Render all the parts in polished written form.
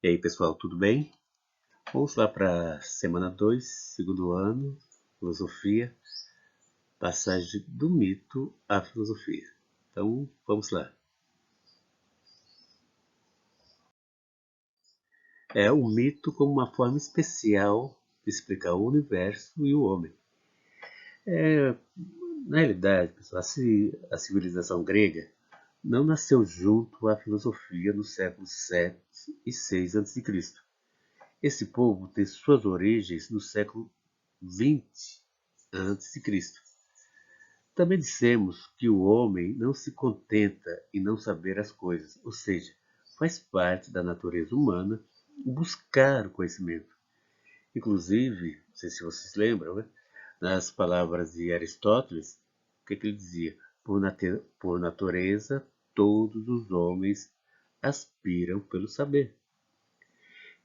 E aí, pessoal, tudo bem? Vamos lá para semana 2, segundo ano, filosofia, passagem do mito à filosofia. Então, vamos lá. É o mito como uma forma especial de explicar o universo e o homem. É, na realidade, pessoal, a civilização grega não nasceu junto à filosofia no século 7 e 6 a.C. Esse povo tem suas origens no século 20 a.C. Também dissemos que o homem não se contenta em não saber as coisas, ou seja, faz parte da natureza humana buscar o conhecimento. Inclusive, não sei se vocês lembram, né? Nas palavras de Aristóteles, o que ele dizia? Por natureza, todos os homens aspiram pelo saber.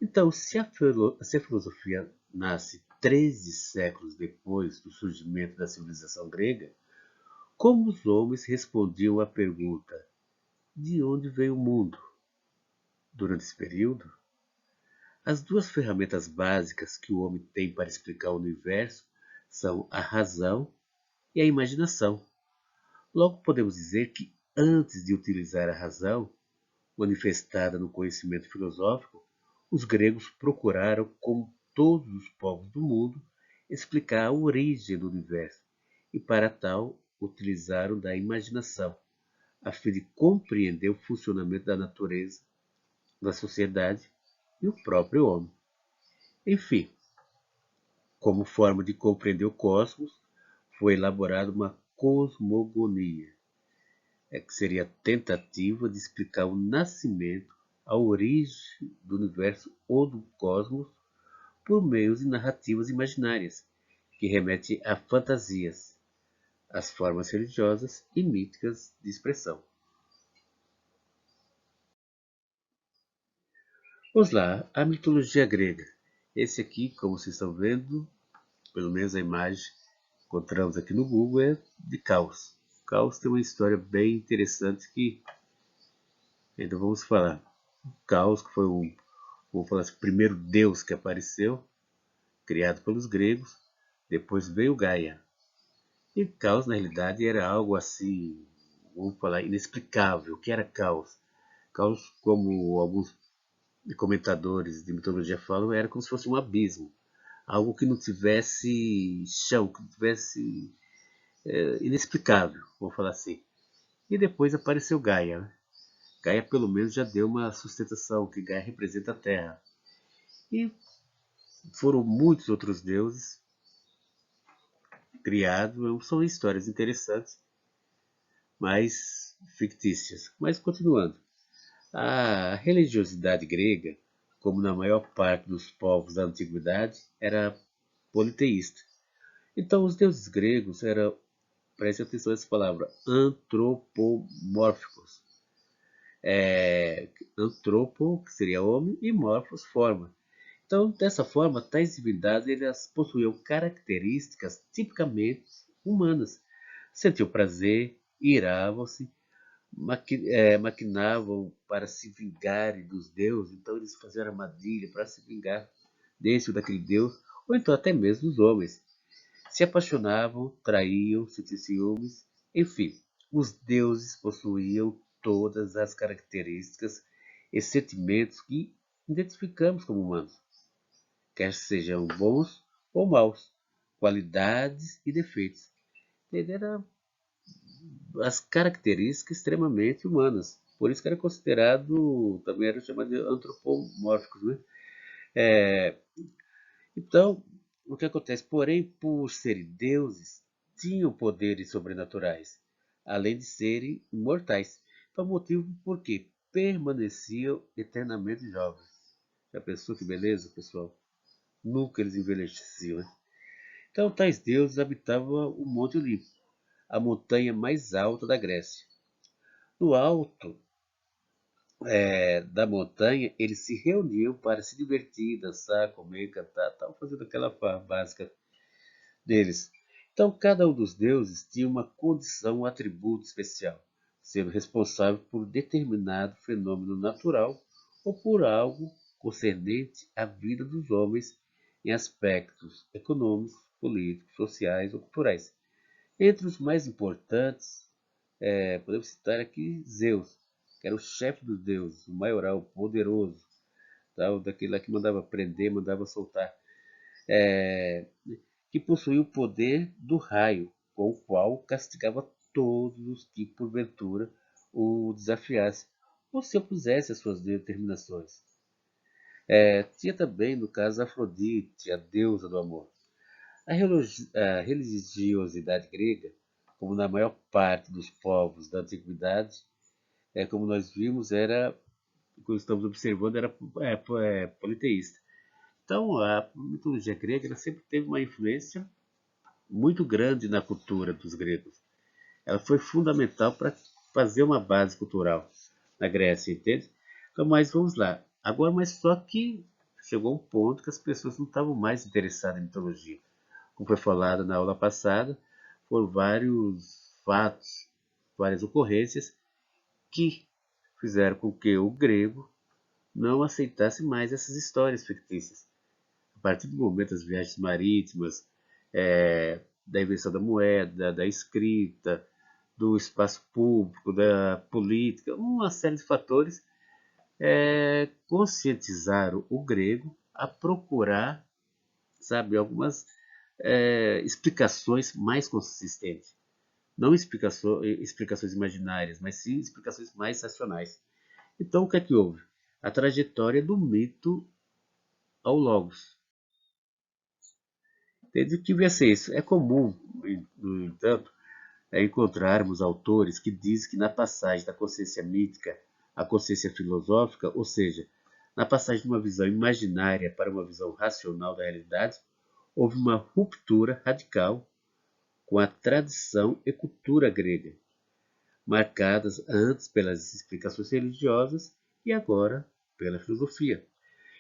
Então, se a filosofia nasce 13 séculos depois do surgimento da civilização grega, como os homens respondiam à pergunta: de onde veio o mundo? Durante esse período, as duas ferramentas básicas que o homem tem para explicar o universo são a razão e a imaginação. Logo, podemos dizer que antes de utilizar a razão, manifestada no conhecimento filosófico, os gregos procuraram, como todos os povos do mundo, explicar a origem do universo e, para tal, utilizaram da imaginação, a fim de compreender o funcionamento da natureza, da sociedade e o próprio homem. Enfim, como forma de compreender o cosmos, foi elaborada uma cosmogonia, que seria a tentativa de explicar o nascimento, a origem do universo ou do cosmos por meio de narrativas imaginárias, que remetem a fantasias, as formas religiosas e míticas de expressão. Vamos lá, a mitologia grega. Esse aqui, como vocês estão vendo, pelo menos a imagem que encontramos aqui no Google é de Caos. Caos tem uma história bem interessante que ainda vamos falar. Caos, que foi vamos falar assim, o primeiro deus que apareceu, criado pelos gregos. Depois veio Gaia. E Caos, na realidade, era algo assim, vamos falar, inexplicável. O que era Caos? Caos, como alguns comentadores de mitologia falam, era como se fosse um abismo. Algo que não tivesse chão, que não tivesse inexplicável, vamos falar assim. E depois apareceu Gaia. Né? Gaia pelo menos já deu uma sustentação, que Gaia representa a Terra. E foram muitos outros deuses criados, são histórias interessantes, mas fictícias. Mas continuando, a religiosidade grega, como na maior parte dos povos da antiguidade, era politeísta. Então os deuses gregos eram, preste atenção a essa palavra, antropomórficos. Antropo, que seria homem, e morfos, forma. Então, dessa forma, tais divindades elas possuíam características tipicamente humanas. Sentiam prazer, iravam-se, maquinavam para se vingarem dos deuses, então eles faziam armadilha para se vingar desse ou daquele deus, ou então até mesmo dos homens. Se apaixonavam, traíam, sentiam ciúmes, enfim, os deuses possuíam todas as características e sentimentos que identificamos como humanos, quer sejam bons ou maus, qualidades e defeitos. Eram as características extremamente humanas. Por isso que era considerado, também era chamado de antropomórficos. Né? É, então, o que acontece? Porém, por serem deuses, tinham poderes sobrenaturais, além de serem imortais. Então, motivo por que permaneciam eternamente jovens. Já pensou que beleza, pessoal? Nunca eles envelheciam. Né? Então, tais deuses habitavam o Monte Olimpo, a montanha mais alta da Grécia. No alto da montanha, eles se reuniam para se divertir, dançar, comer, cantar, tal, fazendo aquela farra básica deles. Então, cada um dos deuses tinha uma condição, um atributo especial, sendo responsável por determinado fenômeno natural ou por algo concernente à vida dos homens em aspectos econômicos, políticos, sociais ou culturais. Entre os mais importantes, podemos citar aqui Zeus, que era o chefe dos deuses, o maioral, o poderoso, tal, daquele lá que mandava prender, mandava soltar, é, que possuía o poder do raio, com o qual castigava todos os que porventura o desafiassem ou se opusesse às suas determinações. Tinha também, no caso, Afrodite, a deusa do amor. A religiosidade grega, como na maior parte dos povos da antiguidade, como nós vimos, era, como estamos observando, era politeísta. Então, a mitologia grega ela sempre teve uma influência muito grande na cultura dos gregos. Ela foi fundamental para fazer uma base cultural na Grécia, entende? Então, mas vamos lá. Agora, mas só que chegou um ponto que as pessoas não estavam mais interessadas em mitologia. Como foi falado na aula passada, foram vários fatos, várias ocorrências que fizeram com que o grego não aceitasse mais essas histórias fictícias. A partir do momento das viagens marítimas, da invenção da moeda, da escrita, do espaço público, da política, uma série de fatores conscientizaram o grego a procurar, sabe, algumas explicações mais consistentes. Não explicações imaginárias, mas sim explicações mais racionais. Então, o que é que houve? A trajetória do mito ao logos. Entende que vai ser isso? É comum, no entanto, encontrarmos autores que dizem que na passagem da consciência mítica à consciência filosófica, ou seja, na passagem de uma visão imaginária para uma visão racional da realidade, houve uma ruptura radical com a tradição e cultura grega, marcadas antes pelas explicações religiosas e agora pela filosofia.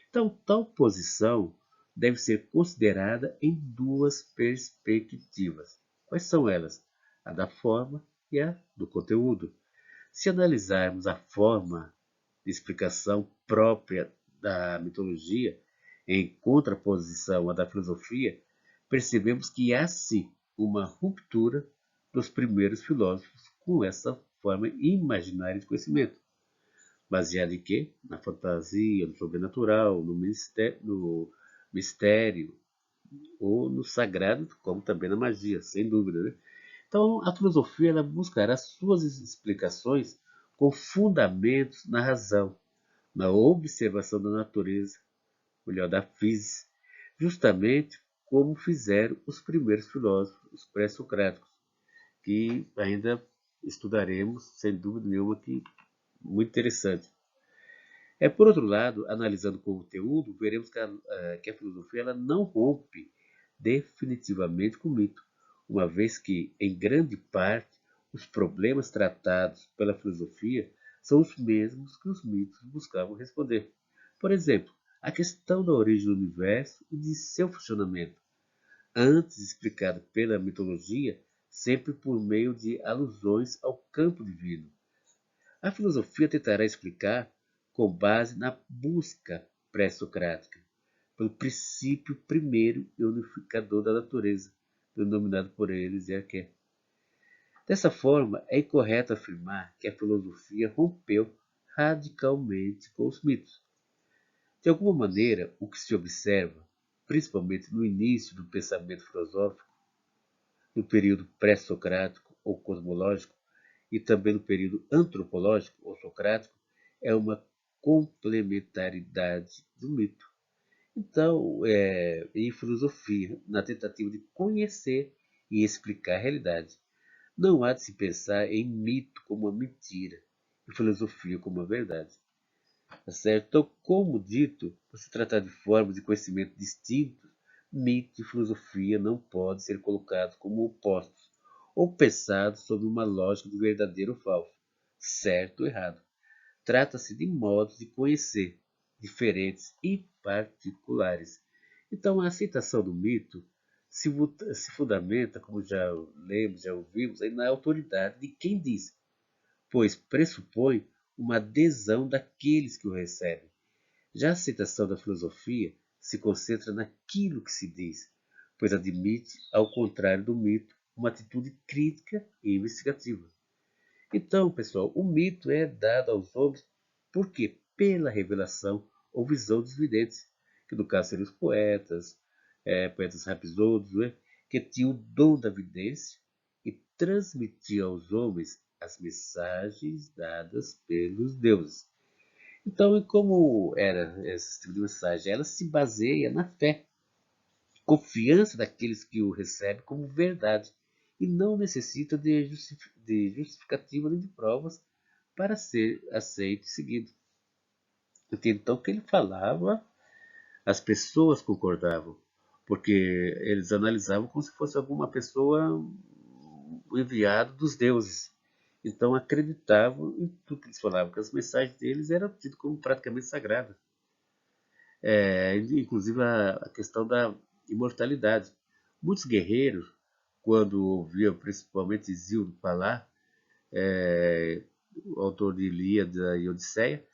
Então, tal posição deve ser considerada em duas perspectivas. Quais são elas? A da forma e a do conteúdo. Se analisarmos a forma de explicação própria da mitologia, em contraposição à da filosofia, percebemos que há sim uma ruptura dos primeiros filósofos com essa forma imaginária de conhecimento, baseada em quê? Na fantasia, no sobrenatural, no mistério ou no sagrado, como também na magia, sem dúvida, né? Então, a filosofia ela buscará suas explicações com fundamentos na razão, na observação da natureza, melhor, da física, justamente como fizeram os primeiros filósofos, os pré-socráticos, que ainda estudaremos, sem dúvida nenhuma, que muito interessante. Por outro lado, analisando o conteúdo, veremos que a filosofia ela não rompe definitivamente com o mito, uma vez que, em grande parte, os problemas tratados pela filosofia são os mesmos que os mitos buscavam responder. Por exemplo, a questão da origem do universo e de seu funcionamento, antes explicada pela mitologia, sempre por meio de alusões ao campo divino. A filosofia tentará explicar com base na busca pré-socrática, pelo princípio primeiro e unificador da natureza, denominado por eles Arqué. Dessa forma, é incorreto afirmar que a filosofia rompeu radicalmente com os mitos. De alguma maneira, o que se observa, principalmente no início do pensamento filosófico, no período pré-socrático ou cosmológico, e também no período antropológico ou socrático, é uma complementaridade do mito. Então, em filosofia, na tentativa de conhecer e explicar a realidade, não há de se pensar em mito como uma mentira e filosofia como uma verdade. Tá certo? Então, como dito, por se tratar de formas de conhecimento distintas, mito e filosofia não podem ser colocados como opostos ou pensados sob uma lógica de verdadeiro ou falso, certo ou errado. Trata-se de modos de conhecer, diferentes e particulares. Então, a aceitação do mito se fundamenta, como já lemos, já ouvimos, na autoridade de quem diz, pois pressupõe uma adesão daqueles que o recebem, Já a aceitação da filosofia se concentra naquilo que se diz, pois admite, ao contrário do mito, uma atitude crítica e investigativa. Então, pessoal, o mito é dado aos homens por quê? Pela revelação ou visão dos videntes, que no caso seriam os poetas, poetas rapsódios, né, que tinham o dom da vidência e transmitiam aos homens as mensagens dadas pelos deuses. Então, e como era esse tipo de mensagem? Ela se baseia na fé, confiança daqueles que o recebem como verdade e não necessita de justificativa nem de provas para ser aceito e seguido. Então, o que ele falava, as pessoas concordavam, porque eles analisavam como se fosse alguma pessoa enviado dos deuses. Então, acreditavam em tudo que eles falavam, que as mensagens deles eram tidas como praticamente sagradas. Inclusive a questão da imortalidade. Muitos guerreiros, quando ouviam principalmente Zildo falar, o autor de Ilíada e Odisseia,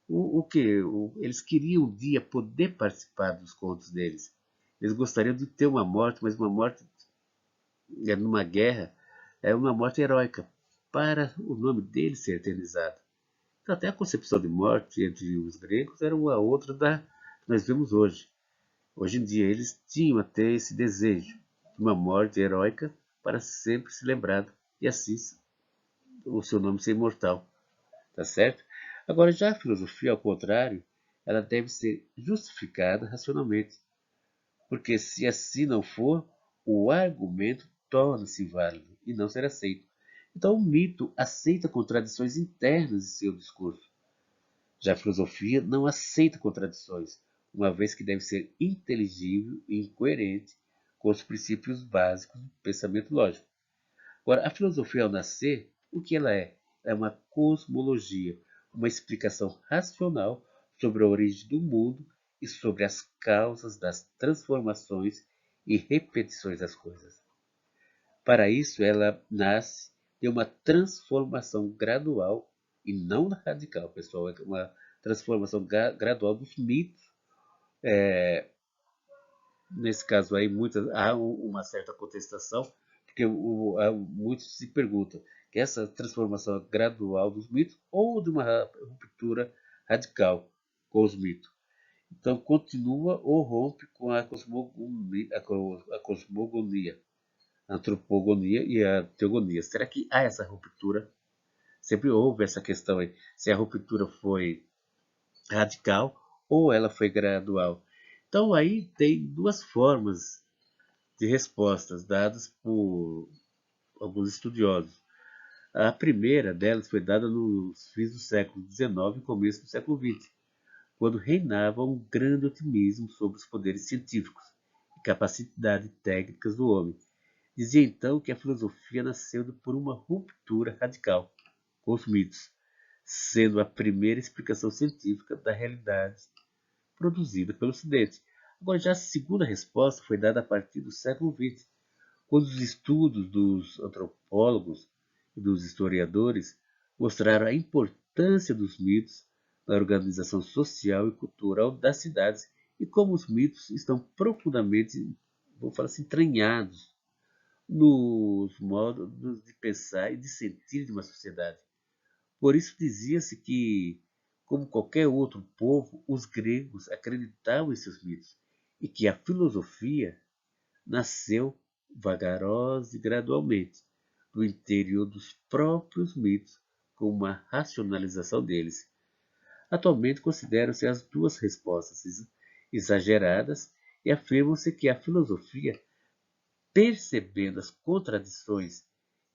o que? Eles queriam um dia poder participar dos contos deles. Eles gostariam de ter uma morte, mas uma morte numa guerra é uma morte heróica, para o nome deles ser eternizado. Então, até a concepção de morte entre os gregos era uma outra da que nós vemos hoje. Hoje em dia, eles tinham até esse desejo de uma morte heróica para sempre se lembrado e assim o seu nome ser imortal. Tá certo? Agora, já a filosofia, ao contrário, ela deve ser justificada racionalmente, porque se assim não for, o argumento torna-se inválido e não será aceito. Então, o mito aceita contradições internas de seu discurso. Já a filosofia não aceita contradições, uma vez que deve ser inteligível e coerente com os princípios básicos do pensamento lógico. Agora, a filosofia, ao nascer, o que ela é? É uma cosmologia, uma explicação racional sobre a origem do mundo e sobre as causas das transformações e repetições das coisas. Para isso, ela nasce de uma transformação gradual e não radical, pessoal. É uma transformação gradual dos mitos. Nesse caso aí, há uma certa contestação, porque muitos se perguntam que essa transformação gradual dos mitos ou de uma ruptura radical com os mitos. Então, continua ou rompe com a cosmogonia, a antropogonia e a teogonia. Será que há essa ruptura? Sempre houve essa questão aí, se a ruptura foi radical ou ela foi gradual. Então aí tem duas formas de respostas dadas por alguns estudiosos. A primeira delas foi dada nos fins do século XIX e começo do século XX, quando reinava um grande otimismo sobre os poderes científicos e capacidades técnicas do homem. Dizia então que a filosofia nasceu por uma ruptura radical com os mitos, sendo a primeira explicação científica da realidade produzida pelo Ocidente. Agora, já a segunda resposta foi dada a partir do século XX, quando os estudos dos antropólogos e dos historiadores mostraram a importância dos mitos na organização social e cultural das cidades e como os mitos estão profundamente, vou falar assim, entranhados nos modos de pensar e de sentir de uma sociedade. Por isso dizia-se que, como qualquer outro povo, os gregos acreditavam em seus mitos e que a filosofia nasceu vagarosa e gradualmente do interior dos próprios mitos, com uma racionalização deles. Atualmente consideram-se as duas respostas exageradas e afirmam-se que a filosofia, percebendo as contradições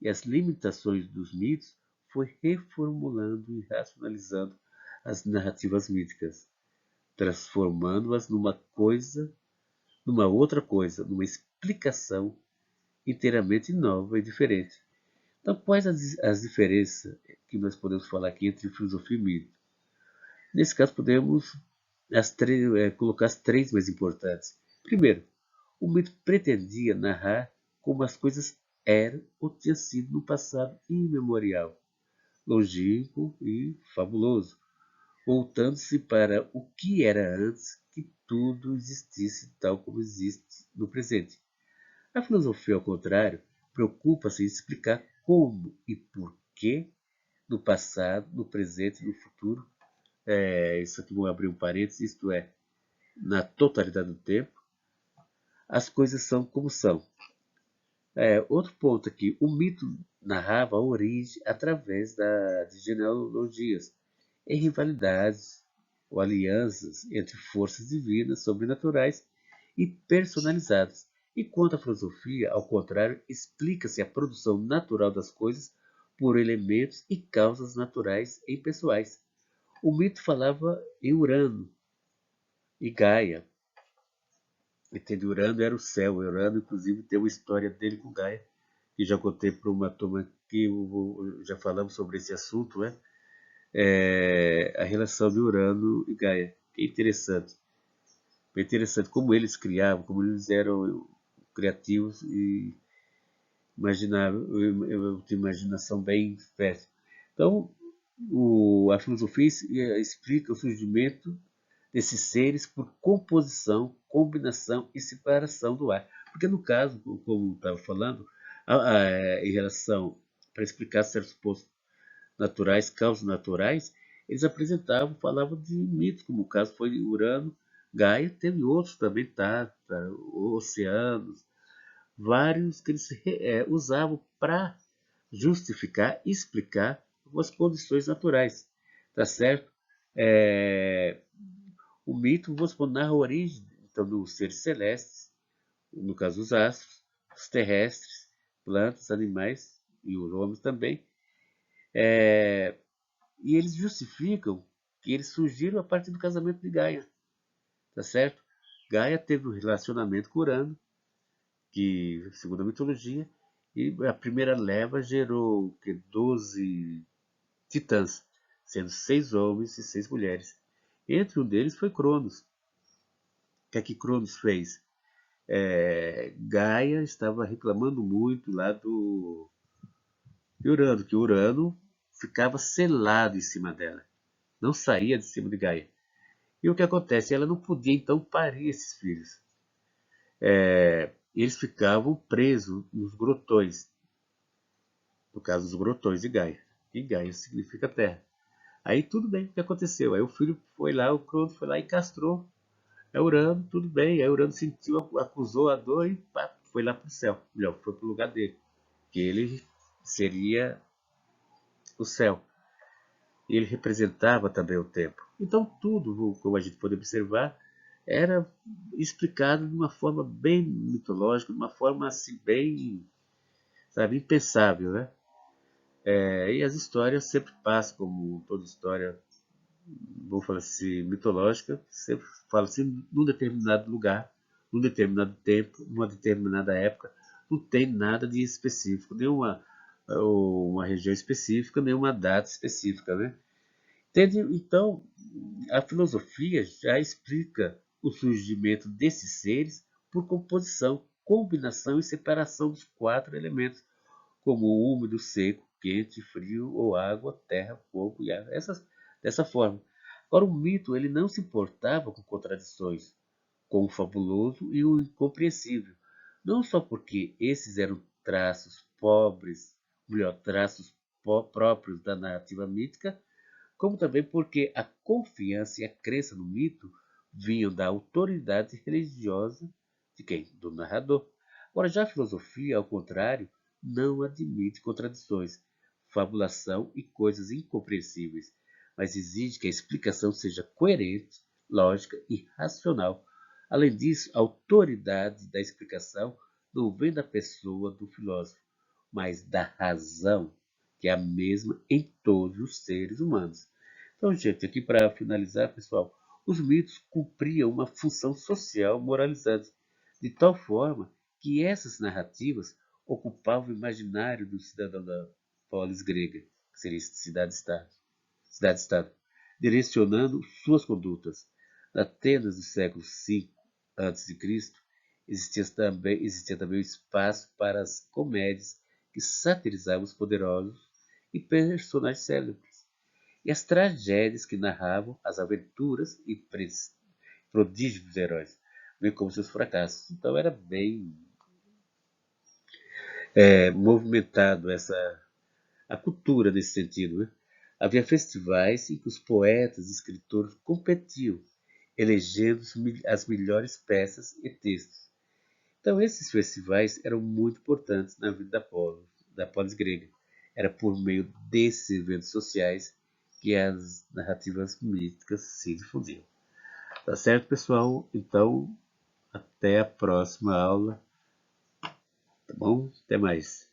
e as limitações dos mitos, foi reformulando e racionalizando as narrativas míticas, transformando-as numa outra coisa, numa explicação inteiramente nova e diferente. Então, quais as diferenças que nós podemos falar aqui entre filosofia e mito? Nesse caso, podemos colocar as três mais importantes. Primeiro, o mito pretendia narrar como as coisas eram ou tinham sido no passado imemorial, longínquo e fabuloso. voltando-se para o que era antes que tudo existisse tal como existe no presente. A filosofia, ao contrário, preocupa-se em explicar como e por que no passado, no presente e no futuro, isso aqui vou abrir um parênteses, isto é, na totalidade do tempo, as coisas são como são. Outro ponto aqui, o mito narrava a origem através de genealogias e rivalidades ou alianças entre forças divinas, sobrenaturais e personalizadas. Enquanto a filosofia, ao contrário, explica-se a produção natural das coisas por elementos e causas naturais e pessoais. O mito falava em Urano e Gaia. Entende? Urano era o céu. Urano, inclusive, tem uma história dele com Gaia, que já contei para uma turma que já falamos sobre esse assunto, né? A relação de Urano e Gaia. Que é interessante. É interessante como eles criavam, como eles eram criativos e imaginável, eu tenho imaginação bem fértil. Então, a filosofia explica o surgimento desses seres por composição, combinação e separação do ar. Porque no caso, como estava falando, em relação, para explicar certos pontos naturais, causas naturais, eles apresentavam, falavam de mitos, como o caso foi de Urano, Gaia, teve outros também, Tártaro, oceanos, vários que eles usavam para justificar, explicar algumas condições naturais, tá certo? É, o mito, vamos supor, narra a origem então, dos seres celestes, no caso os astros, os terrestres, plantas, animais e os homens também, e eles justificam que eles surgiram a partir do casamento de Gaia, tá certo? Gaia teve um relacionamento com Urano, que, segundo a mitologia, e a primeira leva gerou que 12 titãs, sendo 6 homens e 6 mulheres. Entre um deles foi Cronos. O que é que Cronos fez? Gaia estava reclamando muito lá de Urano, que Urano ficava selado em cima dela, não saía de cima de Gaia. E o que acontece? Ela não podia então parir esses filhos. Eles ficavam presos nos grotões, no caso dos grotões de Gaia. E Gaia significa terra. Aí tudo bem, o que aconteceu? Aí o filho foi lá, o Cronos foi lá e castrou a Urano, tudo bem. Aí Urano sentiu, acusou a dor e pá, foi lá para o céu. Melhor, foi para o lugar dele, que ele seria o céu. E ele representava também o tempo. Então tudo, como a gente pode observar, era explicado de uma forma bem mitológica, de uma forma assim bem, sabe, impensável, né? E as histórias sempre passam, como toda história, vou falar assim, mitológica, sempre fala assim, num determinado lugar, num determinado tempo, numa determinada época, não tem nada de específico, nenhuma uma região específica, nenhuma data específica, né? Entende? Então, a filosofia já explica o surgimento desses seres por composição, combinação e separação dos 4 elementos, como o úmido, seco, quente, frio, ou água, terra, fogo e ar. Dessa forma. Agora, o mito ele não se importava com contradições, com o fabuloso e o incompreensível, não só porque esses eram traços pobres, melhor, traços próprios da narrativa mítica, como também porque a confiança e a crença no mito vinham da autoridade religiosa de quem? Do narrador. Agora, já a filosofia, ao contrário, não admite contradições, fabulação e coisas incompreensíveis, mas exige que a explicação seja coerente, lógica e racional. Além disso, a autoridade da explicação não vem da pessoa do filósofo, mas da razão, que é a mesma em todos os seres humanos. Então, gente, aqui para finalizar, pessoal, os mitos cumpriam uma função social moralizante, de tal forma que essas narrativas ocupavam o imaginário do cidadão da polis grega, que seria cidade-estado, direcionando suas condutas. Na Atenas do século V a.C., existia também espaço para as comédias que satirizavam os poderosos e personagens célebres. e as tragédias que narravam as aventuras e prodígios dos heróis, bem como seus fracassos. Então era bem movimentado a cultura nesse sentido. Né? Havia festivais em que os poetas e escritores competiam, elegendo as melhores peças e textos. Então esses festivais eram muito importantes na vida da polis grega. Era por meio desses eventos sociais que as narrativas míticas se difundiam. Tá certo, pessoal? Então, até a próxima aula, tá bom? Até mais.